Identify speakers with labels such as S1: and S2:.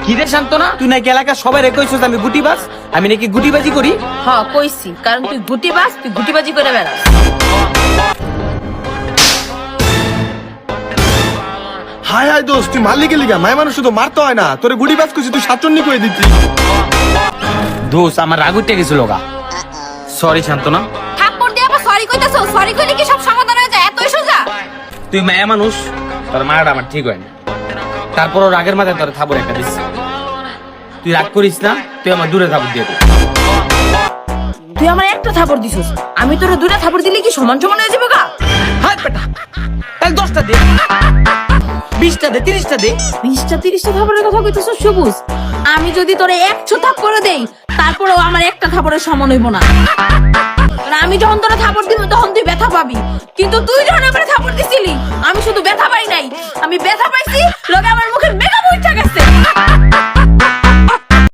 S1: কি রে শান্তনা, তুই নাকি এলাকার সবাই কইছস আমি গুটিবাজ? আমি নাকি গুটিবাজি করি?
S2: হ্যাঁ কইছি, কারণ তুই গুটিবাজ, তুই গুটিবাজি করে বেড়াস।
S3: হাই হাই দোস্ত, তুই মারলি গেলি গা? মায় মানুষ শুধু মারতে হয় না, তোরে গুড়ি বাজ করছি, তুই সাতচন্নি করে দিচ্ছি।
S1: দোষ আমার রাগ উঠে গেছিল গা। সরি শান্তনা।
S2: থাপ্পড় দিয়ে আবার সরি কইতাছো? সরি কইলে কি সব সমাধান হয়ে যায়? এতই সোজা?
S1: তুই মায়া মানুষ, তোর মারাটা আমার ঠিক হয় না। তারপরও রাগের মাথায় তোর থাপড় একটা দিচ্ছি। তুই রাগ করিস না, তুই আমার দূরে থাপড় দিয়ে দে।
S2: তুই আমার একটা থাপ্পড় দিছিস, আমি তোরে দুইটা থাপ্পড় দিলে কি সমান সমান হয়ে যাবে গা?
S1: হাত বেটা, তাহলে 10টা দে, 20টা দে, 30টা দে।
S2: 20টা 30টা থাপ্পড়ের কথা কইতেছিস সবুজ? আমি যদি তোরে 100 থাপ্পড় দেই, তারপরেও আমার একটা থাপ্পড়ের সমান হইব না। কারণ আমি যখন তোরে থাপ্পড় দিব তখন তুই ব্যথা পাবি, কিন্তু তুই যখন আমারে থাপ্পড় দিছিলি আমি শুধু ব্যথা পাই নাই, আমি ব্যথা পাইছি, লগে আমার মুখে মেকআপ উঠে গেছে।